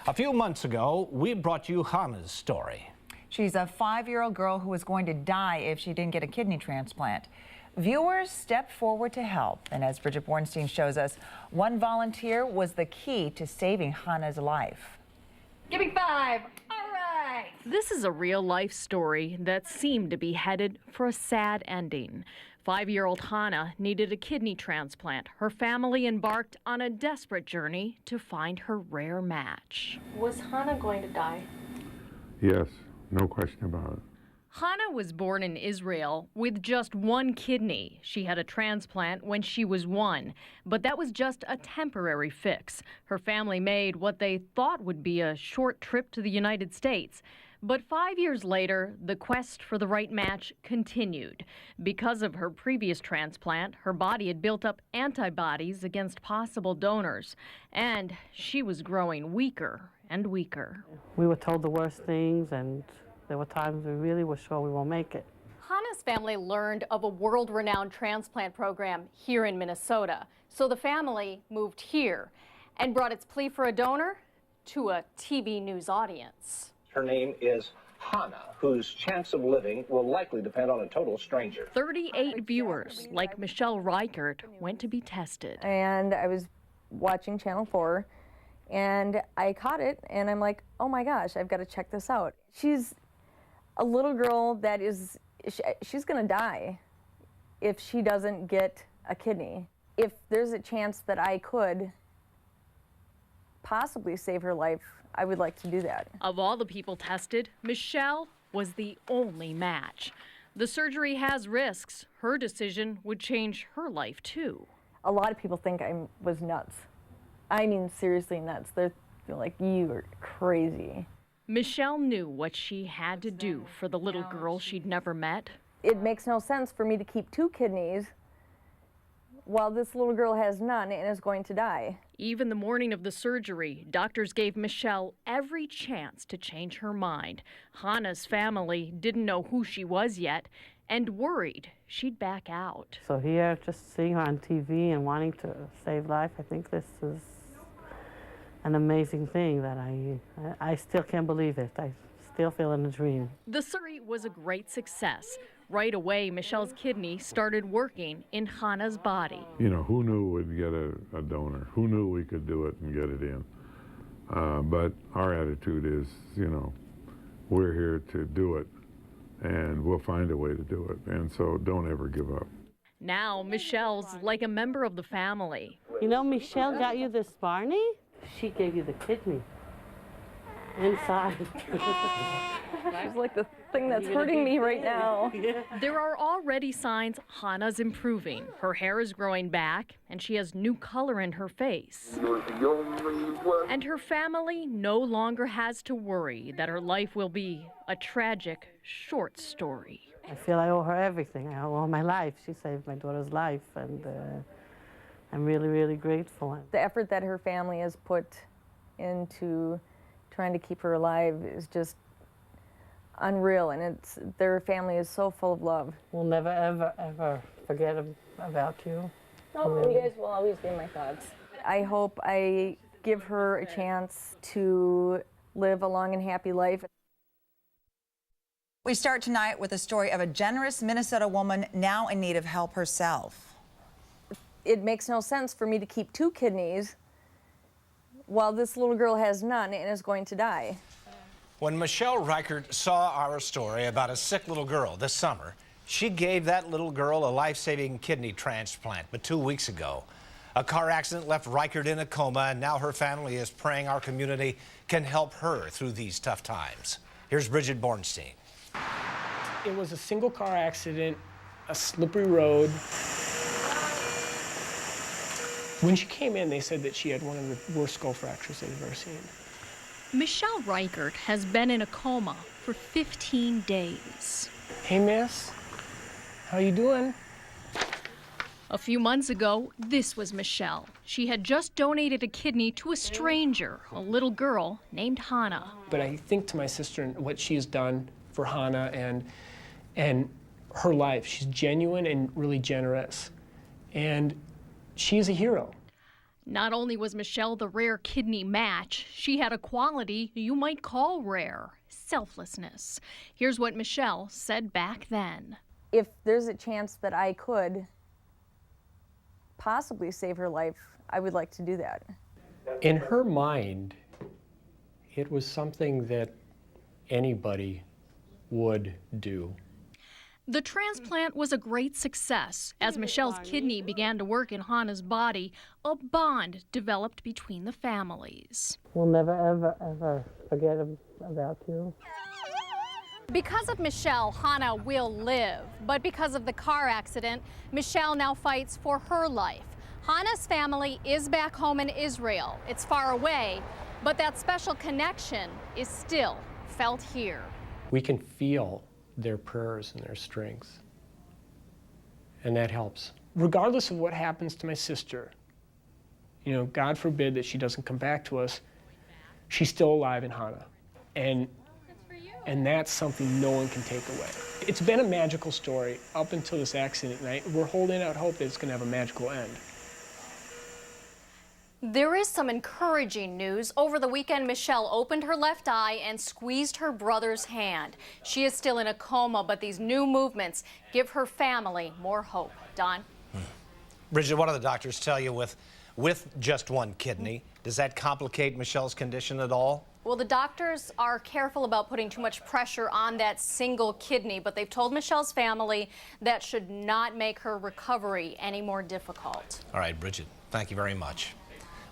A few months ago, we brought you Hannah's story. She's a 5-year-old girl who was going to die if she didn't get a kidney transplant. Viewers stepped forward to help, and as Bridgette Bornstein shows us, one volunteer was the key to saving Hannah's life. Give me 5. All right. This is a real-life story that seemed to be headed for a sad ending. 5-year-old Hannah needed a kidney transplant. Her family embarked on a desperate journey to find her rare match. Was Hannah going to die? Yes, no question about it. Hannah was born in Israel with just one kidney. She had a transplant when she was 1, but that was just a temporary fix. Her family made what they thought would be a short trip to the United States. But 5 years later, the quest for the right match continued. Because of her previous transplant, her body had built up antibodies against possible donors, and she was growing weaker and weaker. We were told the worst things, and there were times we really were sure we won't make it. Hannah's family learned of a world-renowned transplant program here in Minnesota. So the family moved here and brought its plea for a donor to a TV news audience. Her name is Hannah, whose chance of living will likely depend on a total stranger. 38 viewers, like Michelle Reichert, went to be tested. And I was watching Channel 4, and I caught it, and I'm like, oh my gosh, I've got to check this out. She's a little girl that she's going to die if she doesn't get a kidney. If there's a chance that I could possibly save her life, I would like to do that. Of all the people tested, Michelle was the only match. The surgery has risks. Her decision would change her life, too. A lot of people think I was nuts. I mean, seriously nuts. They're like, you are crazy. Michelle knew what she had to do for the little girl she'd never met. It makes no sense for me to keep 2 kidneys while this little girl has none and is going to die. Even the morning of the surgery, doctors gave Michelle every chance to change her mind. Hannah's family didn't know who she was yet and worried she'd back out. So here, just seeing her on TV and wanting to save life, I think this is an amazing thing that I still can't believe it. I still feel in a dream. The surgery was a great success. Right away, Michelle's kidney started working in Hannah's body. You know, who knew we'd get a donor? Who knew we could do it and get it in? But our attitude is, you know, we're here to do it, and we'll find a way to do it. And so don't ever give up. Now, Michelle's like a member of the family. You know, Michelle got you this Barney? She gave you the kidney inside. She's like the thing that's hurting me right now. There are already signs Hannah's improving. Her hair is growing back, and she has new color in her face. And her family no longer has to worry that her life will be a tragic, short story. I feel I owe her everything. I owe her my life. She saved my daughter's life, and I'm really, really grateful. The effort that her family has put into trying to keep her alive is just unreal, and their family is so full of love. We'll never, ever, ever forget about you. Oh, you guys will always be in my thoughts. I hope I give her a chance to live a long and happy life. We start tonight with a story of a generous Minnesota woman now in need of help herself. It makes no sense for me to keep 2 kidneys while this little girl has none and is going to die. When Michelle Reichert saw our story about a sick little girl this summer, she gave that little girl a life-saving kidney transplant. But 2 weeks ago, a car accident left Reichert in a coma, and now her family is praying our community can help her through these tough times. Here's Bridgette Bornstein. It was a single car accident, a slippery road. When she came in, they said that she had one of the worst skull fractures they've ever seen. Michelle Reichert has been in a coma for 15 days. Hey, miss, how you doing? A few months ago, this was Michelle. She had just donated a kidney to a stranger, a little girl named Hannah. But I think to my sister and what she has done for Hannah and her life. She's genuine and really generous. And she's a hero. Not only was Michelle the rare kidney match, she had a quality you might call rare: selflessness. Here's what Michelle said back then. If there's a chance that I could possibly save her life, I would like to do that. In her mind, it was something that anybody would do. The transplant was a great success. As Michelle's kidney began to work in Hannah's body, a bond developed between the families. We'll never, ever, ever forget about you. Because of Michelle, Hannah will live. But because of the car accident, Michelle now fights for her life. Hannah's family is back home in Israel. It's far away, but that special connection is still felt here. We can feel their prayers and their strength, and that helps. Regardless of what happens to my sister, you know, God forbid that she doesn't come back to us, she's still alive in Hannah. And that's something no one can take away. It's been a magical story up until this accident, and we're holding out hope that it's going to have a magical end. There is some encouraging news. Over the weekend, Michelle opened her left eye and squeezed her brother's hand. She is still in a coma, but these new movements give her family more hope. Don? Bridgette, what do the doctors tell you with just one kidney? Does that complicate Michelle's condition at all? Well, the doctors are careful about putting too much pressure on that single kidney, but they've told Michelle's family that should not make her recovery any more difficult. All right, Bridgette, thank you very much.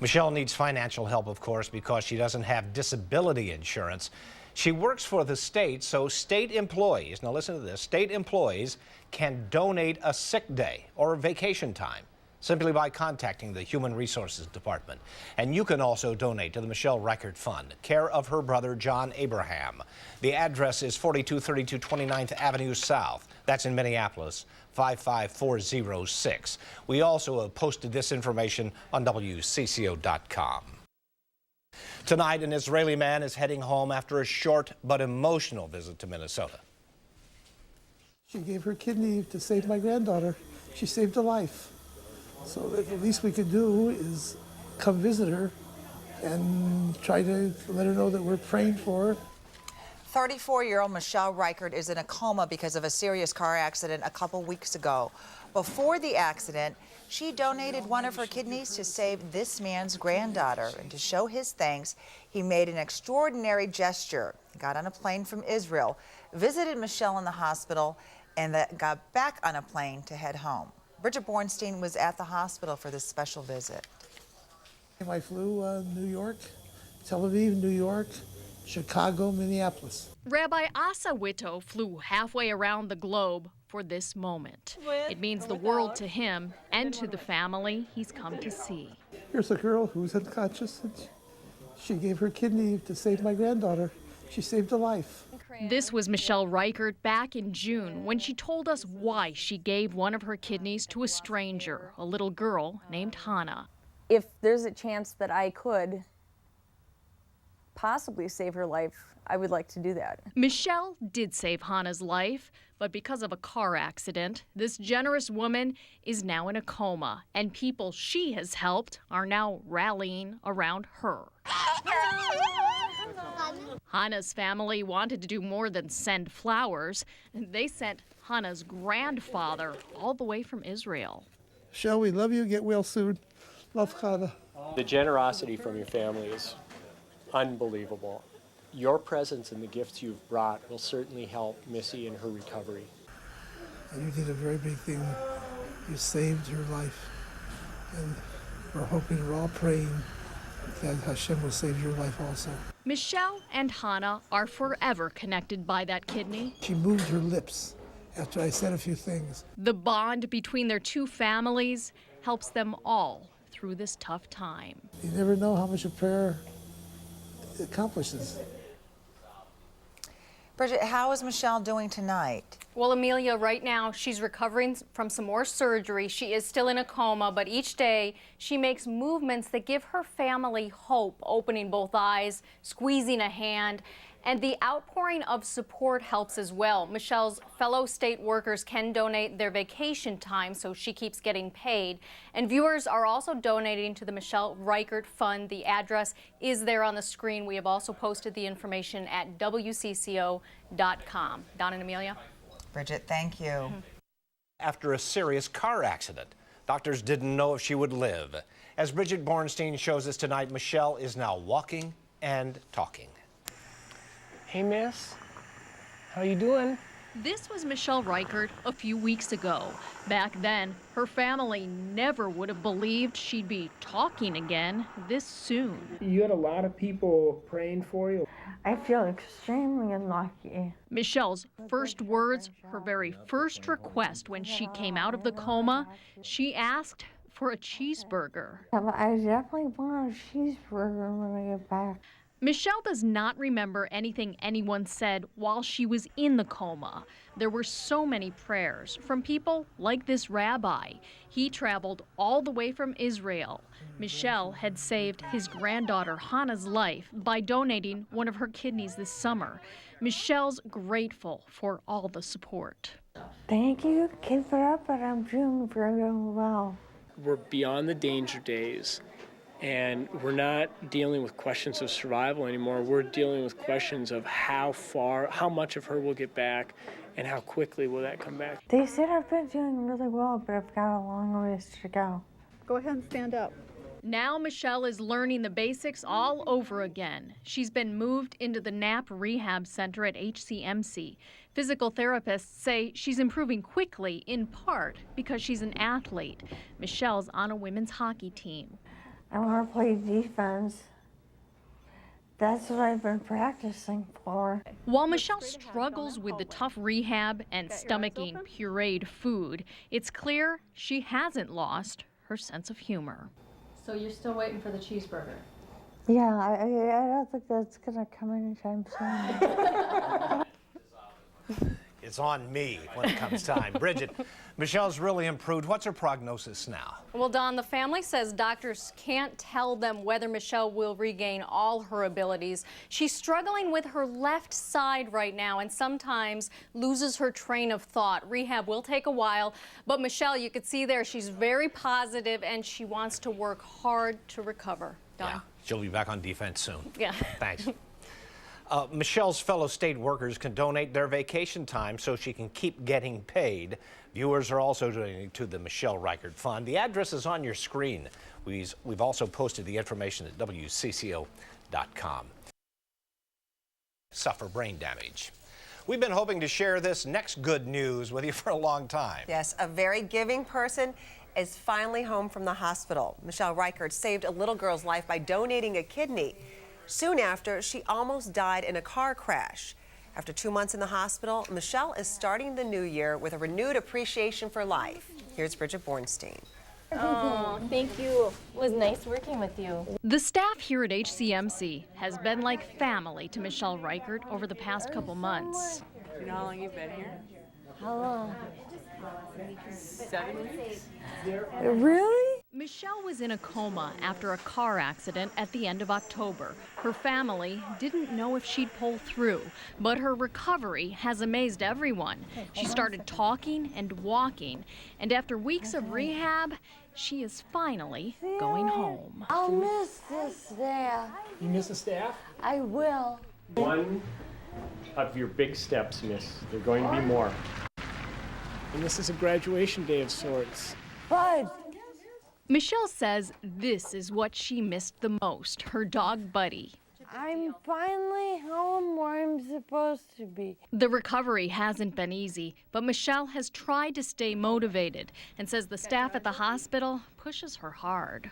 Michelle needs financial help, of course, because she doesn't have disability insurance. She works for the state, so state employees, now listen to this, state employees can donate a sick day or vacation time simply by contacting the Human Resources Department. And you can also donate to the Michelle Reichert Fund, care of her brother, John Abraham. The address is 4232 29th Avenue South. That's in Minneapolis, 55406. We also have posted this information on WCCO.com. Tonight, an Israeli man is heading home after a short but emotional visit to Minnesota. She gave her kidney to save my granddaughter. She saved a life. So the least we could do is come visit her and try to let her know that we're praying for her. 34-year-old Michelle Reichert is in a coma because of a serious car accident a couple weeks ago. Before the accident, she donated one of her kidneys to save this man's granddaughter. And to show his thanks, he made an extraordinary gesture. He got on a plane from Israel, visited Michelle in the hospital, and got back on a plane to head home. Bridgette Bornstein was at the hospital for this special visit. I flew New York, Tel Aviv, New York, Chicago, Minneapolis. Rabbi Asa Witto flew halfway around the globe for this moment. It means the world to him and to the family he's come to see. Here's a girl who's unconscious, and she gave her kidney to save my granddaughter. She saved a life. This was Michelle Reichert back in June when she told us why she gave one of her kidneys to a stranger, a little girl named Hannah. If there's a chance that I could possibly save her life, I would like to do that. Michelle did save Hannah's life, but because of a car accident, this generous woman is now in a coma, and people she has helped are now rallying around her. Hannah's family wanted to do more than send flowers. They sent Hannah's grandfather all the way from Israel. Michelle, we love you. Get well soon. Love, Hannah. The generosity from your family is unbelievable. Your presence and the gifts you've brought will certainly help Missy in her recovery. And you did a very big thing. You saved her life. And we're hoping, we're all praying that Hashem will save your life also. Michelle and Hannah are forever connected by that kidney. She moved her lips after I said a few things. The bond between their two families helps them all through this tough time. You never know how much a prayer accomplishes. Bridgette, how is Michelle doing tonight? Well, Amelia, right now she's recovering from some more surgery. She is still in a coma, but each day she makes movements that give her family hope, opening both eyes, squeezing a hand, and the outpouring of support helps as well. Michelle's fellow state workers can donate their vacation time so she keeps getting paid. And viewers are also donating to the Michelle Reichert Fund. The address is there on the screen. We have also posted the information at WCCO.com. Don and Amelia. Bridget, thank you. After a serious car accident, doctors didn't know if she would live. As Bridgette Bornstein shows us tonight, Michelle is now walking and talking. Hey, miss. How you doing? This was Michelle Reichert a few weeks ago. Back then, her family never would have believed she'd be talking again this soon. You had a lot of people praying for you. I feel extremely unlucky. Michelle's first words, her very first request when she came out of the coma, she asked for a cheeseburger. I definitely want a cheeseburger when I get back. Michelle does not remember anything anyone said while she was in the coma. There were so many prayers from people like this rabbi. He traveled all the way from Israel. Michelle had saved his granddaughter Hannah's life by donating one of her kidneys this summer. Michelle's grateful for all the support. Thank you. Keep it up, but I'm doing very well. We're beyond the danger days. And we're not dealing with questions of survival anymore. We're dealing with questions of how much of her will get back, and how quickly will that come back. They said I've been doing really well, but I've got a long ways to go. Go ahead and stand up. Now Michelle is learning the basics all over again. She's been moved into the NAP Rehab Center at HCMC. Physical therapists say she's improving quickly, in part because she's an athlete. Michelle's on a women's hockey team. I want to play defense. That's what I've been practicing for. While Michelle struggles with the tough rehab and stomaching pureed food, it's clear she hasn't lost her sense of humor. So you're still waiting for the cheeseburger? Yeah, I don't think that's going to come anytime soon. It's on me when it comes time. Bridget, Michelle's really improved. What's her prognosis now? Well, Don, the family says doctors can't tell them whether Michelle will regain all her abilities. She's struggling with her left side right now and sometimes loses her train of thought. Rehab will take a while, but Michelle, you could see there, she's very positive and she wants to work hard to recover. Don? Yeah, she'll be back on defense soon. Yeah. Thanks. Michelle's fellow state workers can donate their vacation time so she can keep getting paid. Viewers are also donating to the Michelle Reichert Fund. The address is on your screen. We've also posted the information at WCCO.com. Suffer brain damage. We've been hoping to share this next good news with you for a long time. Yes, a very giving person is finally home from the hospital. Michelle Reichert saved a little girl's life by donating a kidney. Soon after, she almost died in a car crash. After 2 months in the hospital, Michelle is starting the new year with a renewed appreciation for life. Here's Bridgette Bornstein. Oh, thank you. It was nice working with you. The staff here at HCMC has been like family to Michelle Reichert over the past couple months. You know how long you've been here? How long? 7 weeks. Really? Michelle was in a coma after a car accident at the end of October. Her family didn't know if she'd pull through, but her recovery has amazed everyone. She started talking and walking, and after weeks of rehab, she is finally going home. I'll miss this staff. You miss the staff? I will. One of your big steps, miss. There are going to be more. And this is a graduation day of sorts. Bud. Michelle says this is what she missed the most, her dog Buddy. I'm finally home where I'm supposed to be. The recovery hasn't been easy, but Michelle has tried to stay motivated and says the staff at the hospital pushes her hard.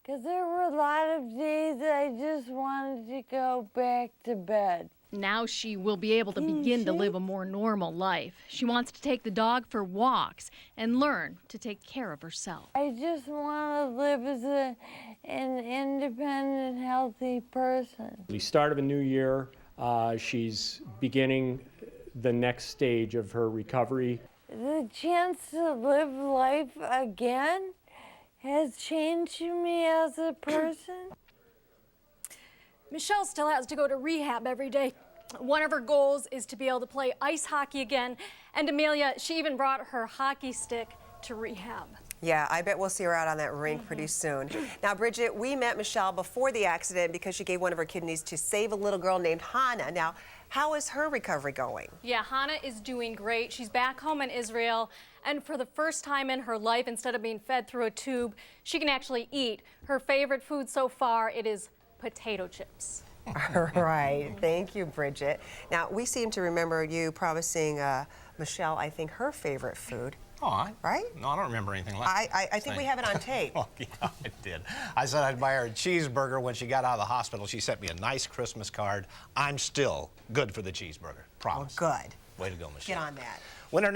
Because there were a lot of days that I just wanted to go back to bed. Now she will be able to begin to live a more normal life. She wants to take the dog for walks and learn to take care of herself. I just want to live as an independent, healthy person. The start of a new year, she's beginning the next stage of her recovery. The chance to live life again has changed me as a person. Michelle still has to go to rehab every day. One of her goals is to be able to play ice hockey again. And Amelia, she even brought her hockey stick to rehab. Yeah, I bet we'll see her out on that rink pretty soon. Now, Bridget, we met Michelle before the accident because she gave one of her kidneys to save a little girl named Hannah. Now, how is her recovery going? Yeah, Hannah is doing great. She's back home in Israel, and for the first time in her life, instead of being fed through a tube, she can actually eat. Her favorite food so far, it is potato chips. All right, thank you, Bridget. Now, we seem to remember you promising Michelle, I think, her favorite food. Oh, right? No, I don't remember anything like that. I think we have it on tape. Oh, yeah, I did. I said I'd buy her a cheeseburger when she got out of the hospital. She sent me a nice Christmas card. I'm still good for the cheeseburger. Promise. Well, good. Way to go, Michelle. Get on that. Winter